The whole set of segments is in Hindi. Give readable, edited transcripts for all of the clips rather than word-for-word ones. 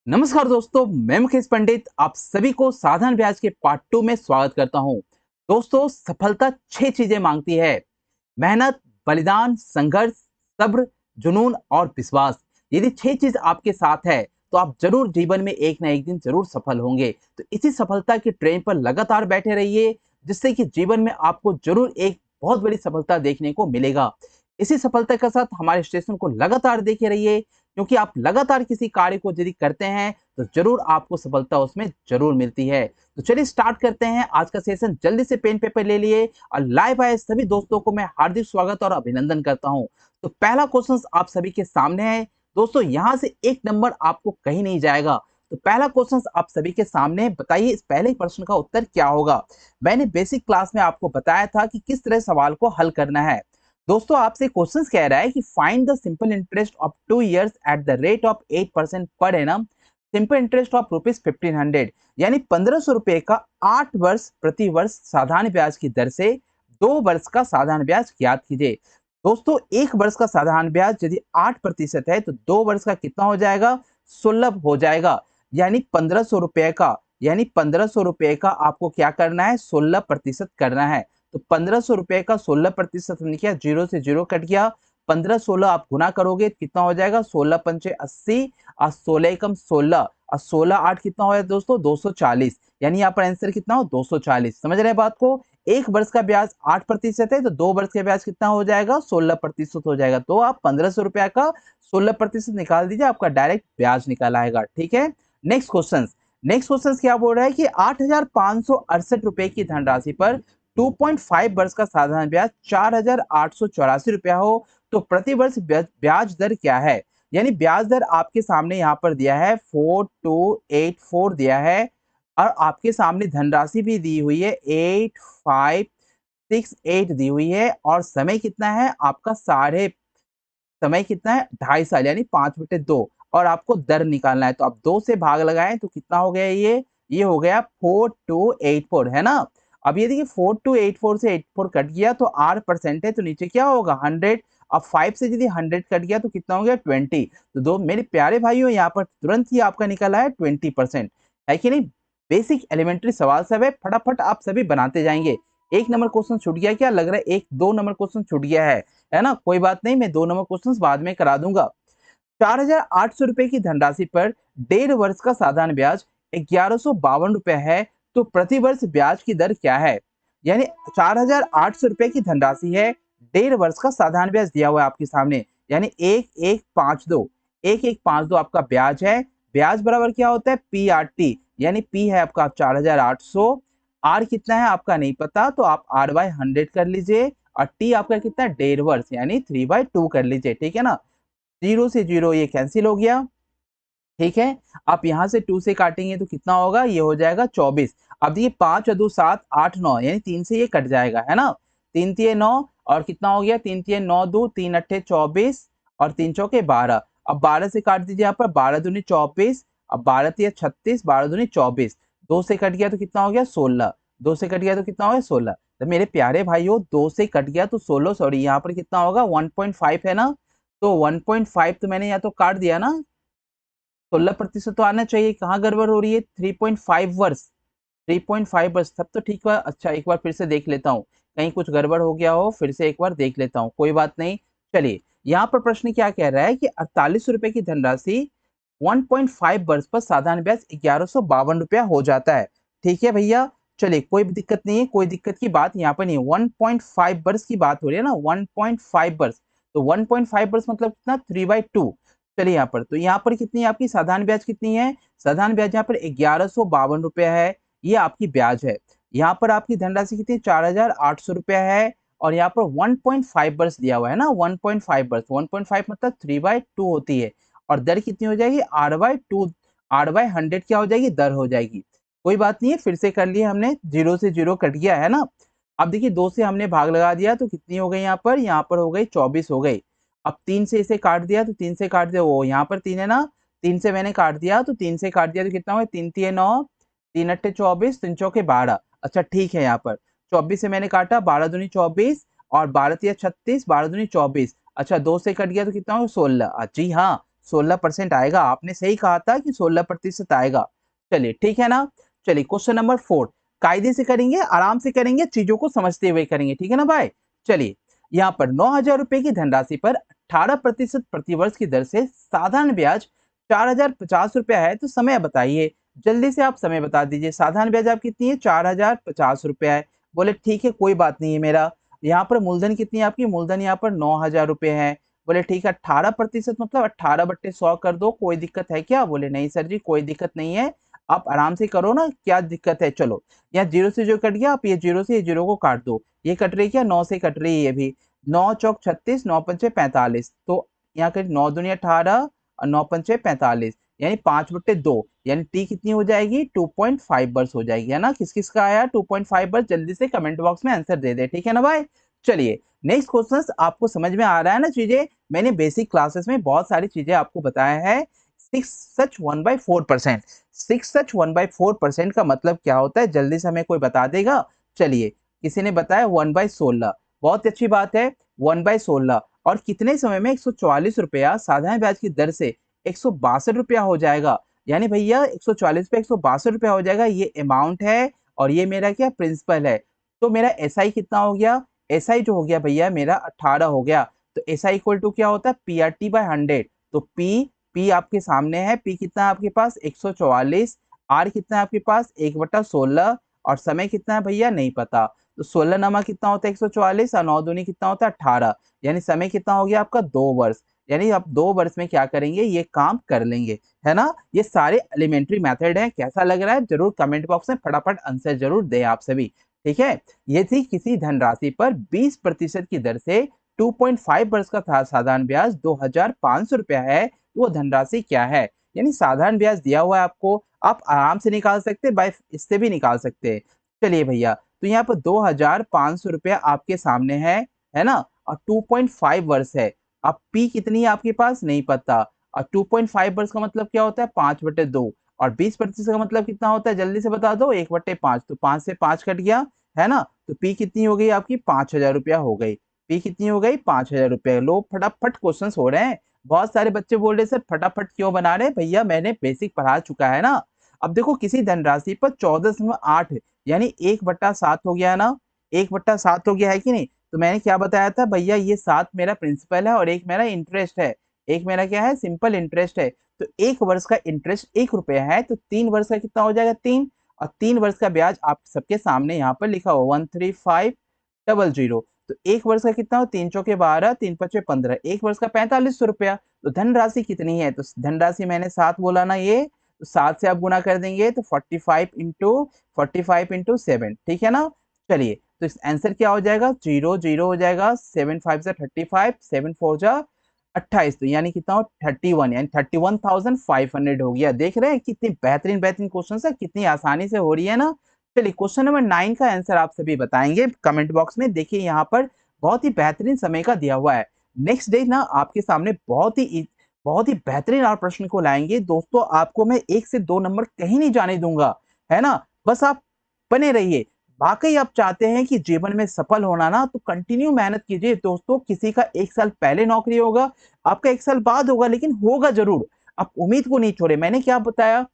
नमस्कार दोस्तों, मैं मुकेश पंडित आप सभी को साधारण ब्याज के पार्ट 2 में स्वागत करता हूं। दोस्तों, सफलता 6 चीजें मांगती है। मेहनत, बलिदान, संघर्ष, सब्र, जुनून और विश्वास। यदि 6 चीज आपके साथ है तो आप जरूर जीवन में एक ना एक दिन जरूर सफल होंगे। तो इसी सफलता की ट्रेन पर लगातार बैठे रहिए, जिससे कि जीवन में आपको जरूर एक बहुत बड़ी सफलता देखने को मिलेगा। इसी सफलता के साथ हमारे स्टेशन को लगातार देखे रहिए, क्योंकि आप लगातार किसी कार्य को यदि करते हैं तो जरूर आपको सफलता उसमें जरूर मिलती है। तो चलिए स्टार्ट करते हैं आज का सेशन। जल्दी से पेन पेपर ले लिए और लाइव आए सभी दोस्तों को मैं हार्दिक स्वागत और अभिनंदन करता हूं। तो पहला क्वेश्चन आप सभी के सामने है। दोस्तों, यहां से एक नंबर आपको कहीं नहीं जाएगा। तो पहला क्वेश्चन आप सभी के सामने, बताइए इस पहले प्रश्न का उत्तर क्या होगा। मैंने बेसिक क्लास में आपको बताया था कि किस तरह सवाल को हल करना है। दोस्तों, आपसे क्वेश्चंस कह रहा है कि find the simple interest of 2 years at the rate of 8% per annum, simple interest of ₹1500, यानी 1500 रुपए का 8 वर्ष प्रति वर्ष साधारण ब्याज की दर से 2 वर्ष का साधारण ब्याज ज्ञात कीजिए। दोस्तों, 1 वर्ष का साधारण ब्याज यदि 8% है तो 2 वर्ष का कितना हो जाएगा? 16 हो जाएगा। यानी 1500 रुपए का, यानी 1500 रुपए का आपको क्या करना है? 16% करना है। तो 1500 रुपए का 16% हमने किया, जीरो से जीरो कट गया। 15-16 आप गुना करोगे कितना हो जाएगा? 16 पंचे 80 और 16 एकम 16 और 16 8 कितना हो जाएगा दोस्तों? 240। यानी यहाँ पर आंसर कितना हो? 240। समझ रहे हैं बात को? 1 वर्ष का ब्याज 8% है तो 2 वर्ष का ब्याज कितना हो जाएगा? 16% हो जाएगा। तो आप 1500 रुपया का 16% निकाल दीजिए, आपका डायरेक्ट ब्याज निकाल आएगा। ठीक है। नेक्स्ट क्वेश्चन क्या बोल रहा है कि 8,568 रुपए की धनराशि पर 2.5 वर्ष का साधारण ब्याज 4,884 रुपया हो तो प्रति वर्ष ब्याज दर क्या है? यानी ब्याज दर आपके सामने यहाँ पर दिया है 4284 दिया है, और आपके सामने धनराशि भी दी हुई है 8568 दी हुई है, और समय कितना है आपका? समय कितना है? 2.5 साल, यानी 5/2। और आपको दर निकालना है तो आप 2 से भाग लगाएं तो कितना हो गया? ये हो गया 4284, है ना। अब ये देखिए 4284 से 84 कट गया तो R% है, तो नीचे क्या होगा? 100। अब 5 से यदि 100 कट गया तो कितना हो गया? 20। तो दो मेरे प्यारे भाइयों, यहाँ पर तुरंत ही आपका निकला है 20%, है कि नहीं। बेसिक एलिमेंट्री सवाल सब है, फटाफट आप सभी बनाते जाएंगे। एक नंबर क्वेश्चन छूट गया क्या? लग रहा है एक 2 नंबर क्वेश्चन छूट गया है ना। कोई बात नहीं, मैं 2 नंबर क्वेश्चन बाद में करा दूंगा। 4,800 रुपए की धनराशि पर 1.5 वर्ष का साधारण ब्याज 1152 रुपए है तो प्रति वर्ष ब्याज की दर क्या है? यानी 4,800 रुपए की धनराशि है, 1.5 वर्ष का साधारण ब्याज दिया हुआ है आपके सामने, यानी 1152 आपका ब्याज है। ब्याज बराबर क्या होता है? PRT, यानी P है आपका 4,800, R कितना है आपका नहीं पता तो आप R/100 कर लीजिए, और T आपका कितना है? 1.5 वर्ष, यानी 3/2 कर लीजिए। ठीक है ना। जीरो से जीरो ये कैंसिल हो गया। ठीक है। आप यहाँ से 2 से काटेंगे तो कितना होगा? ये हो जाएगा 24। अब देखिए 5 और 2 7 8 9, यानी 3 से ये कट जाएगा, है ना। 3 तिये 9, और कितना हो गया? 3 तिये 9 2, 3 अट्ठे 24 और 3 चौके 12। अब 12 से काट दीजिए, यहाँ पर 12 दूनी 24, अब 12 तिये 36, 12 दूनी 24। 2 से कट गया तो कितना हो गया? 16। 2 से कट गया तो कितना हो गया? 16। तो मेरे प्यारे भाइयों, 2 से कट गया तो 16, सॉरी यहाँ पर कितना होगा? 1.5 है ना। तो 1.5 तो मैंने यहाँ तो काट दिया ना। 16% तो आना चाहिए, कहाँ गड़बड़ हो रही है? 3.5 वर्ष, 3.5 वर्ष तब तो ठीक है। अच्छा, एक बार फिर से देख लेता हूँ, कहीं कुछ गड़बड़ हो गया हो, फिर से एक बार देख लेता हूँ, कोई बात नहीं। चलिए, यहाँ पर प्रश्न क्या कह रहा है कि 48 रुपए की धनराशि 1.5 वर्ष पर साधारण ब्याज 1152 रुपया हो जाता है। ठीक है भैया। चलिए, कोई दिक्कत नहीं है, कोई दिक्कत की बात यहाँ पर नहीं है। 1.5 वर्ष की बात हो रही है ना, 1.5 वर्ष। तो 1.5 वर्ष मतलब कितना? 3/2। चलिए यहाँ पर, तो यहाँ पर कितनी आपकी साधारण ब्याज कितनी है? साधारण ब्याज यहाँ पर 1152 रुपया है, ये आपकी ब्याज है। यहाँ पर आपकी धनराशि कितनी? 4,800 रुपया है, और यहाँ पर 1.5 वर्ष दिया हुआ है ना। 1.5 वर्ष, 1.5 मतलब 3/2 होती है, और दर कितनी हो जाएगी? R/2। R/100 क्या हो जाएगी? दर हो जाएगी। कोई बात नहीं है, फिर से कर लिए हमने, जीरो से जीरो कट गया है ना। अब देखिए 2 से हमने भाग लगा दिया तो कितनी हो गई? यहाँ पर हो गई 24 हो गई। अब 3 से इसे काट दिया तो 3 से काट दिया, वो यहाँ पर 3 है ना, 3 से मैंने काट दिया तो 3 से काट दिया तो कितना हुआ? 3 तिये 9, 3 अट्ठे 24, 3 चौके 12। अच्छा ठीक है, यहाँ पर 24 से मैंने काटा, 12 दूनी 24 और 12 तिया 36, 12 दूनी 24। अच्छा 2 से कट गया तो कितना हुआ? 16। जी हाँ, 16% आएगा। आपने सही कहा था कि 16% आएगा। चलिए ठीक है ना। चलिए क्वेश्चन नंबर 4, कायदे से करेंगे, आराम से करेंगे, चीजों को समझते हुए करेंगे, ठीक है ना भाई। चलिए यहाँ पर 9,000 रुपए की धनराशि पर 18% प्रतिवर्ष की दर से साधारण ब्याज 4,050 रुपया है, तो समय बताइए। जल्दी से आप समय बता दीजिए। साधारण ब्याज आप कितनी है, 4,050 रुपया है। बोले ठीक है, कोई बात नहीं है मेरा। यहाँ पर मूलधन कितनी है आपकी, मूलधन यहाँ पर 9,000 रुपए है। बोले ठीक है, 18% मतलब 18/100 कर दो, कोई दिक्कत है क्या। बोले नहीं सर जी, कोई दिक्कत नहीं है, आप आराम से करो ना, क्या दिक्कत है। चलो यहाँ जीरो से जो कट गया, आप ये जीरो से ये जीरो को काट दो। ये कट रही क्या, 9 से कट रही है ये भी। 9 चौक 36, 9 पंचे 45, तो यहाँ कर 9 दूनी 18 और 9 पंचे 45, यानी 5/2, यानी टी कितनी हो जाएगी, 2.5 वर्ष हो जाएगी, है ना। किस किस का आया 2.5 वर्ष, जल्दी से कमेंट बॉक्स में आंसर दे दे, ठीक है ना भाई। चलिए नेक्स्ट क्वेश्चन, आपको समझ में आ रहा है ना चीजें। मैंने बेसिक क्लासेस में बहुत सारी चीजें आपको बताया है। 6 सच 1/4%, 6 सच 1/4% का मतलब क्या होता है, जल्दी से हमें कोई बता देगा। चलिए किसी ने बताया 1/16, बहुत अच्छी बात है। 1/16 और कितने समय में 144 रुपया साधारण ब्याज की दर से 162 रुपया हो जाएगा। यानी भैया 144 पे 162 रुपया हो जाएगा, ये अमाउंट है और ये मेरा क्या प्रिंसिपल है। तो मेरा एसआई कितना हो गया, एसआई जो हो गया भैया मेरा 18 हो गया। तो एसआई इक्वल टू क्या होता है, PRT/100। तो पी आपके सामने है, पी कितना है आपके पास 144, आर कितना है आपके पास 1/16, और समय कितना है भैया नहीं पता। तो 16 नमा कितना होता है 144, और 9 दूनी कितना होता है 18, यानी समय कितना हो गया आपका 2 वर्ष। यानी आप 2 वर्ष में क्या करेंगे, ये काम कर लेंगे, है ना। ये सारे एलिमेंट्री मेथड हैं। कैसा लग रहा है जरूर कमेंट बॉक्स में फटाफट आंसर जरूर दे आप सभी, ठीक है। ये थी किसी धनराशि पर 20% की दर से 2.5 वर्ष का था साधारण ब्याज 2,500 रुपया है, वो धनराशि क्या है। यानी साधारण ब्याज दिया हुआ है आपको, आप आराम से निकाल सकते हैं, बाय इससे भी निकाल सकते हैं। चलिए भैया, तो यहाँ पर 2,500 रुपया आपके सामने है ना, और 2.5 वर्ष है। अब पी कितनी है आपके पास नहीं पता, और 2.5 वर्ष का मतलब क्या होता है 5/2, और 20% का मतलब कितना होता है जल्दी से बता दो, 1/5। तो 5 से 5 कट गया, है ना। तो पी कितनी हो गई आपकी 5,000 रुपया हो गई। पी कितनी हो गई 5,000 रुपया। लो फटाफट क्वेश्चन हो रहे हैं। बहुत सारे बच्चे बोल रहे सर फटाफट क्यों बना रहे, भैया मैंने बेसिक पढ़ा चुका है ना। अब देखो किसी धनराशि पर 14.8, यानी 1/7 हो गया ना, 1/7 हो गया है कि नहीं। तो मैंने क्या बताया था भैया, ये 7 मेरा प्रिंसिपल है और 1 मेरा इंटरेस्ट है। एक मेरा क्या है सिंपल इंटरेस्ट है। तो 1 वर्ष का इंटरेस्ट 1 रुपया है, तो 3 वर्ष का कितना हो जाएगा 3, और 3 वर्ष का ब्याज आप सबके सामने यहाँ पर लिखा हुआ 13500। तो 1 वर्ष का कितना हो, 3 चौके 12, 3 पचे 15, 1 वर्ष का 4500 रुपया। तो धनराशि कितनी है, तो धनराशि मैंने 7 बोला ना, ये तो 7 से आप गुना कर देंगे तो 45 इंटू ठीक है ना। चलिए तो इस आंसर क्या हो जाएगा, 0 0 हो जाएगा, 7 5 जा 35, 7 4 जा 28, तो यानी कितना हो 31, यानी 31,500 हो गया। देख रहे हैं कितनी बेहतरीन बेहतरीन क्वेश्चन है, कितनी आसानी से हो रही है ना। चलिए क्वेश्चन नंबर 9 का आंसर आप सभी बताएंगे कमेंट बॉक्स में। देखिए यहाँ पर बहुत ही बेहतरीन समय का दिया हुआ है। नेक्स्ट डे ना आपके सामने बहुत ही बेहतरीन और प्रश्न को लाएंगे दोस्तों। आपको मैं 1 से 2 नंबर कहीं नहीं जाने दूंगा, है ना। बस आप बने रहिए। वाकई आप चाहते हैं कि जीवन में सफल होना ना, तो कंटिन्यू मेहनत कीजिए दोस्तों। किसी का 1 साल पहले नौकरी होगा, आपका 1 साल बाद होगा, लेकिन होगा जरूर। आप उम्मीद को नहीं छोड़े। मैंने क्या बताया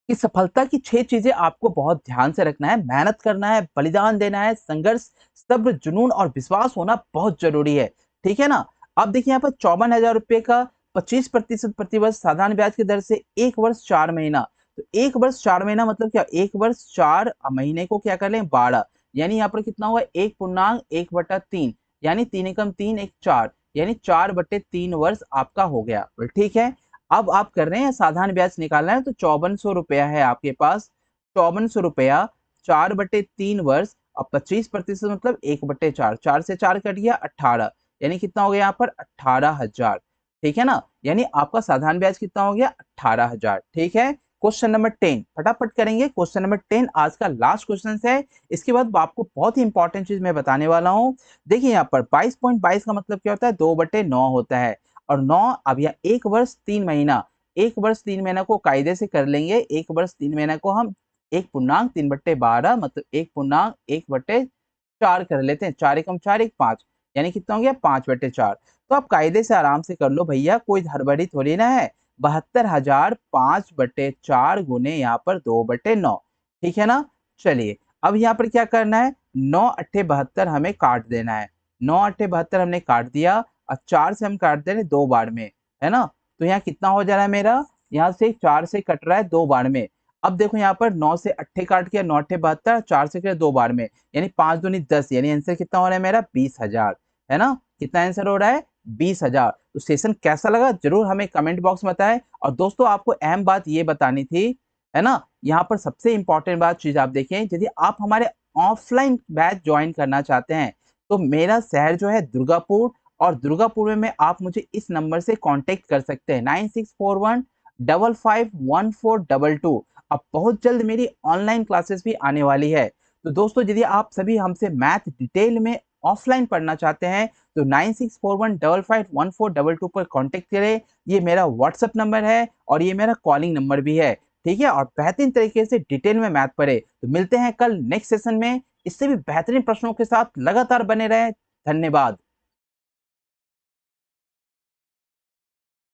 कि सफलता की 6 चीजें आपको बहुत ध्यान से रखना है। मेहनत करना है, बलिदान देना है, संघर्ष, सब्र, जुनून और विश्वास होना बहुत जरूरी है, ठीक है ना। अब देखिए यहाँ पर 54,000 रुपए का 25% प्रतिवर्ष साधारण ब्याज की दर से 1 वर्ष 4 महीना। तो 1 वर्ष 4 महीना मतलब क्या, 1 वर्ष 4 महीने को क्या कर लें 12, यानी यहाँ पर कितना हुआ 1.1/3, यानी 3 एकम 3 1 4, यानी 4/3 वर्ष आपका हो गया, ठीक है। अब आप कर रहे हैं साधारण ब्याज निकालना है, तो 5400 रुपया है आपके पास। 5400 रुपया 4/3 वर्ष और 25% मतलब 1/4, 4 से 4 कट गया 18, यानी कितना हो गया यहाँ पर 18,000, ठीक है ना। यानी आपका साधारण ब्याज कितना हो गया 18,000, ठीक है। क्वेश्चन नंबर 10 फटाफट करेंगे। क्वेश्चन नंबर 10 आज का लास्ट क्वेश्चन है। इसके बाद आपको बहुत ही इंपॉर्टेंट चीज मैं बताने वाला हूँ। देखिए यहाँ पर 22.22 का मतलब क्या होता है 2/9 होता है, और 9 अब यह 1 वर्ष 3 महीना। 1 वर्ष 3 महीना को कायदे से कर लेंगे। 1 वर्ष 3 महीना को हम 1.3/12 मतलब 1.1/4 कर लेते हैं। 4 एकम 4 1 5, यानी कितना हो गया 5/4। तो आप कायदे से आराम से कर लो भैया, कोई हड़बड़ी थोड़ी ना है। 72,000 5/4 गुने यहाँ पर 2/9, ठीक है ना। चलिए अब यहाँ पर क्या करना है, 9 अट्ठे 72 हमें काट देना है। 9 अट्ठे 72 हमने काट दिया और 4 से हम काट दे रहे 2 बार में, है ना। तो यहाँ कितना हो जा रहा है मेरा, यहाँ से 4 से कट रहा है 2 बार में। अब देखो यहाँ पर 9 से अट्ठे काट किया, 9 अट्ठे 72, 4 से कट 2 बार में, यानी 5 दूनी 10, यानी आंसर कितना हो रहा है मेरा 20,000, है ना। कितना आंसर हो रहा है 20,000। तो सेशन कैसा लगा जरूर हमें कमेंट बॉक्स में बताएं। और दोस्तों आपको अहम बात ये बतानी थी, है ना, यहाँ पर सबसे इंपॉर्टेंट बात चीज आप देखें, यदि आप हमारे ऑफलाइन बैच ज्वाइन करना चाहते हैं तो मेरा शहर जो है दुर्गापुर, और दुर्गापुर में आप मुझे इस नंबर से कांटेक्ट कर सकते हैं 9641551422। अब बहुत जल्द मेरी ऑनलाइन क्लासेस भी आने वाली है। तो दोस्तों यदि आप सभी हमसे मैथ डिटेल में ऑफलाइन पढ़ना चाहते हैं तो 9641551422 पर कांटेक्ट करें। ये मेरा व्हाट्सएप नंबर है और ये मेरा कॉलिंग नंबर भी है, ठीक है। और बेहतरीन तरीके से डिटेल में मैथ पढ़े। तो मिलते हैं कल नेक्स्ट सेशन में इससे भी बेहतरीन प्रश्नों के साथ। लगातार बने रहें। धन्यवाद।